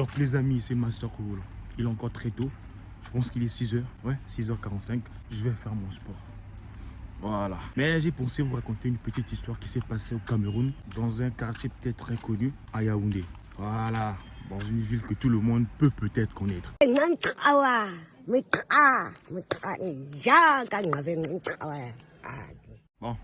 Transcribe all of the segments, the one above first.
Donc les amis, c'est Master Kougolo. Il est encore très tôt. Je pense qu'il est 6h. Ouais, 6h45. Je vais faire mon sport. Voilà. Mais j'ai pensé vous raconter une petite histoire qui s'est passée au Cameroun, dans un quartier peut-être très connu, à Yaoundé. Voilà. Dans une ville que tout le monde peut peut-être connaître. Bon.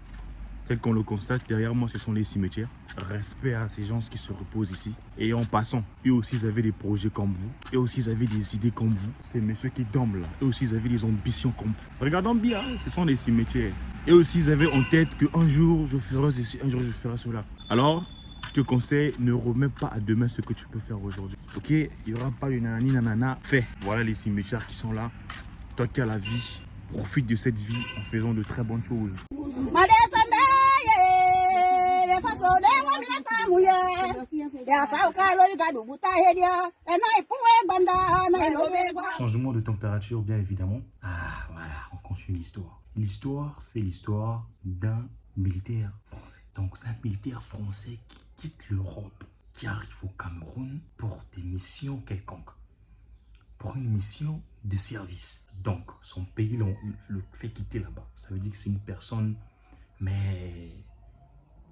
Tel qu'on le constate, derrière moi, ce sont les cimetières. Respect à ces gens qui se reposent ici. Et en passant, eux aussi, ils avaient des projets comme vous. Eux aussi, ils avaient des idées comme vous. Ces messieurs qui dorment là, eux aussi, ils avaient des ambitions comme vous. Regardons bien, ce sont des cimetières. Eux aussi, ils avaient en tête qu'un jour, je ferai ceci, un jour, je ferai cela. Alors, je te conseille, ne remets pas à demain ce que tu peux faire aujourd'hui. Ok? Il n'y aura pas de nanani nanana. Fais. Voilà les cimetières qui sont là. Toi qui as la vie, profite de cette vie en faisant de très bonnes choses. Changement de température, bien évidemment. Ah, voilà, on continue l'histoire. L'histoire, c'est l'histoire d'un militaire français. Donc, c'est un militaire français qui quitte l'Europe, qui arrive au Cameroun pour des missions quelconques. Pour une mission de service. Donc, son pays le fait quitter là-bas. Ça veut dire que c'est une personne, mais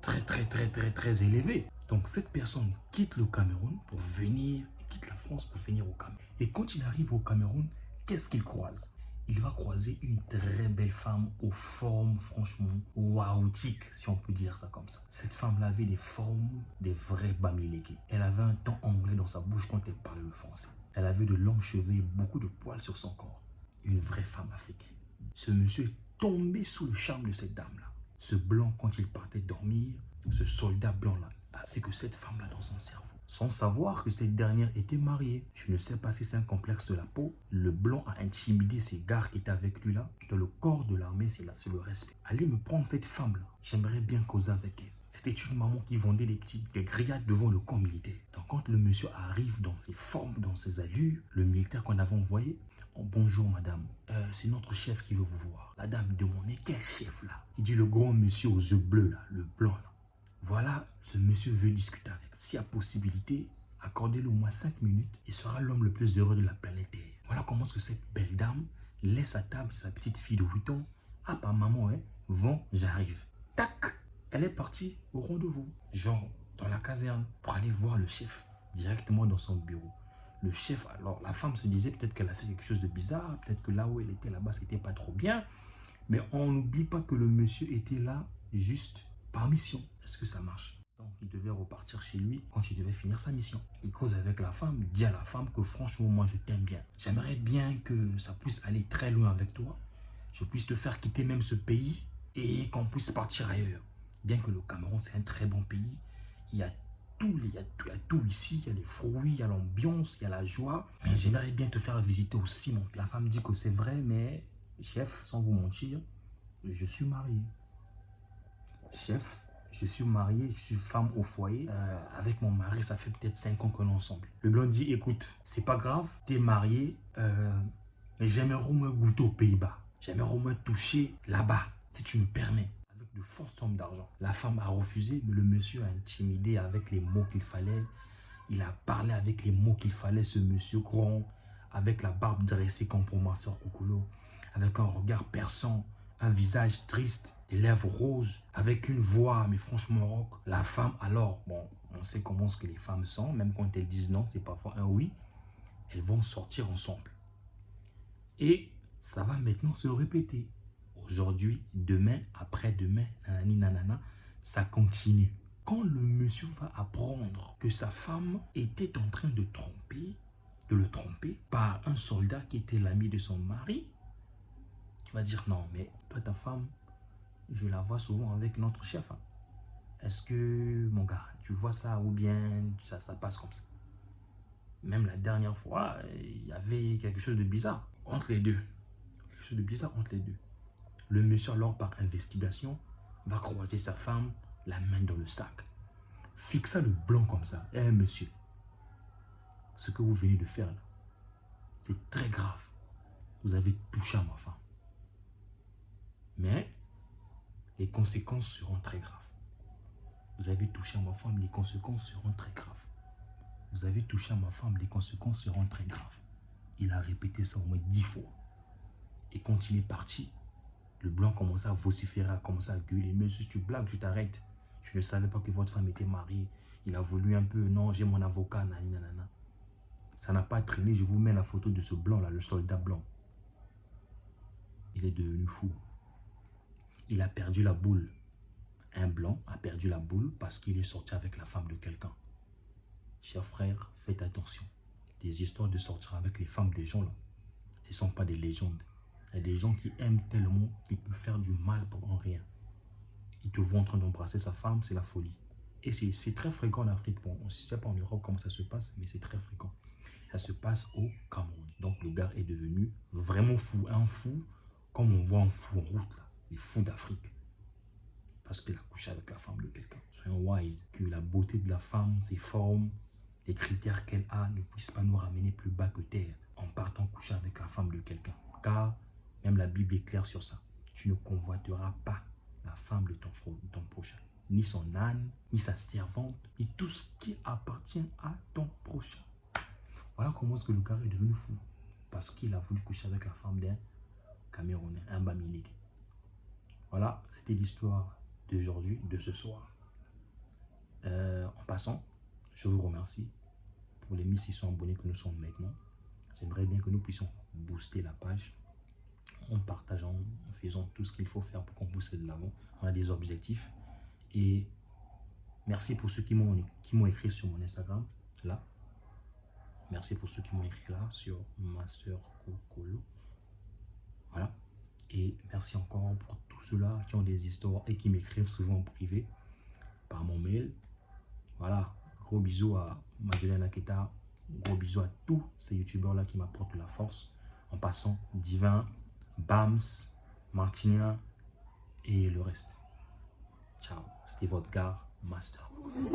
très élevée. Donc, cette personne quitte le Cameroun pour venir, quitte la France pour venir au Cameroun. Et quand il arrive au Cameroun, qu'est-ce qu'il croise? Il va croiser une très belle femme aux formes, franchement, waoutique, si on peut dire ça comme ça. Cette femme-là avait des formes, des vrais bamileke. Elle avait un ton anglais dans sa bouche quand elle parlait le français. Elle avait de longs cheveux et beaucoup de poils sur son corps. Une vraie femme africaine. Ce monsieur est tombé sous le charme de cette dame-là. Ce blanc, quand il partait dormir, ce soldat blanc-là a fait que cette femme-là dans son cerveau. Sans savoir que cette dernière était mariée. Je ne sais pas si c'est un complexe de la peau. Le blanc a intimidé ces gars qui étaient avec lui là. Dans le corps de l'armée, c'est là, c'est le respect. Allez me prendre cette femme-là. J'aimerais bien causer avec elle. C'était une maman qui vendait des grillades devant le camp militaire. Donc quand le monsieur arrive dans ses formes, dans ses allures, le militaire qu'on avait envoyé, oh, bonjour madame, c'est notre chef qui veut vous voir. La dame demande, mais quel chef là? Il dit le grand monsieur aux yeux bleus là, le blanc là. Voilà, ce monsieur veut discuter avec. S'il y a possibilité, accordez-le au moins 5 minutes. Il sera l'homme le plus heureux de la planète Terre. Voilà comment est-ce que cette belle dame laisse à table sa petite fille de 8 ans. Ah, pas maman, hein. Vont, j'arrive. Tac, elle est partie au rendez-vous. Genre, dans la caserne, pour aller voir le chef directement dans son bureau. Le chef, alors la femme se disait peut-être qu'elle a fait quelque chose de bizarre. Peut-être que là où elle était là-bas, c'était pas trop bien. Mais on n'oublie pas que le monsieur était là juste par mission. Est-ce que ça marche? Donc, il devait repartir chez lui quand il devait finir sa mission. Il cause avec la femme, dit à la femme que franchement, moi, je t'aime bien. J'aimerais bien que ça puisse aller très loin avec toi. Je puisse te faire quitter même ce pays et qu'on puisse partir ailleurs. Bien que le Cameroun, c'est un très bon pays. Il y a tout, il y a tout ici. Il y a les fruits, il y a l'ambiance, il y a la joie. Mais j'aimerais bien te faire visiter aussi mon pays. La femme dit que c'est vrai, mais chef, sans vous mentir, je suis marié. Chef, je suis marié, je suis femme au foyer. Avec mon mari, ça fait peut-être 5 ans qu'on est ensemble. Le blanc dit, écoute, c'est pas grave, t'es marié, mais j'aimerais au moins goûter aux Pays-Bas. J'aimerais au moins toucher là-bas, si tu me permets, avec de fortes sommes d'argent. La femme a refusé, mais le monsieur a intimidé avec les mots qu'il fallait. Il a parlé avec les mots qu'il fallait, ce monsieur grand, avec la barbe dressée comme pour ma soeur Kougolo, avec un regard perçant, un visage triste, des lèvres roses, avec une voix, mais franchement rock. La femme, alors, bon, on sait comment ce que les femmes sont, même quand elles disent non, c'est parfois un oui, elles vont sortir ensemble. Et ça va maintenant se répéter. Aujourd'hui, demain, après-demain, nanani nanana, ça continue. Quand le monsieur va apprendre que sa femme était en train de le tromper par un soldat qui était l'ami de son mari, il va dire non, mais toi, ta femme, je la vois souvent avec notre chef. Hein. Est-ce que, mon gars, tu vois ça ou bien ça passe comme ça? Même la dernière fois, il y avait quelque chose de bizarre entre les deux. Quelque chose de bizarre entre les deux. Le monsieur, alors, par investigation, va croiser sa femme, la main dans le sac. Fixa le blanc comme ça. Eh, monsieur, ce que vous venez de faire là, c'est très grave. Vous avez touché à ma femme. Mais les conséquences seront très graves. Vous avez touché à ma femme, les conséquences seront très graves. vous avez touché à ma femme, les conséquences seront très graves. Il a répété ça au moins 10 fois. Et quand il est parti, le blanc commençait à vociférer, a commencé à gueuler. Mais si tu blagues, je t'arrête. Je ne savais pas que votre femme était mariée. Il a voulu un peu, non, j'ai mon avocat, nanana. Ça n'a pas traîné, je vous mets la photo de ce blanc là, le soldat blanc. Il est devenu fou. Il a perdu la boule. Un blanc a perdu la boule parce qu'il est sorti avec la femme de quelqu'un. Chers frères, faites attention. Les histoires de sortir avec les femmes des gens là, ce ne sont pas des légendes. Il y a des gens qui aiment tellement qu'ils peuvent faire du mal pour rien. Ils te voient en train d'embrasser sa femme, c'est la folie. Et c'est très fréquent en Afrique. Bon, on ne sait pas en Europe comment ça se passe, mais c'est très fréquent. Ça se passe au Cameroun. Donc le gars est devenu vraiment fou. Un fou, comme on voit un fou en route, là. Les fous d'Afrique. Parce qu'il a couché avec la femme de quelqu'un. Soyons wise. Que la beauté de la femme, ses formes, les critères qu'elle a ne puissent pas nous ramener plus bas que terre en partant coucher avec la femme de quelqu'un. Car même la Bible est claire sur ça. Tu ne convoiteras pas la femme de ton prochain. Ni son âne, ni sa servante, ni tout ce qui appartient à ton prochain. Voilà comment est-ce que le gars est devenu fou. Parce qu'il a voulu coucher avec la femme d'un Camerounais, un Bamilik. Voilà, c'était l'histoire d'aujourd'hui, de ce soir. En passant, je vous remercie pour les 1600 abonnés que nous sommes maintenant. J'aimerais bien que nous puissions booster la page en partageant, en faisant tout ce qu'il faut faire pour qu'on pousse de l'avant. On a des objectifs. Et merci pour ceux qui m'ont écrit sur mon Instagram, là. Merci pour ceux qui m'ont écrit là, sur Master Kokolo. Voilà. Et merci encore pour tous ceux-là qui ont des histoires et qui m'écrivent souvent en privé par mon mail. Voilà. Gros bisous à Madeleine Aketa. Gros bisous à tous ces youtubeurs-là qui m'apportent de la force. En passant, Divin, Bams, Martinia et le reste. Ciao. C'était votre gars, Master Kokolo.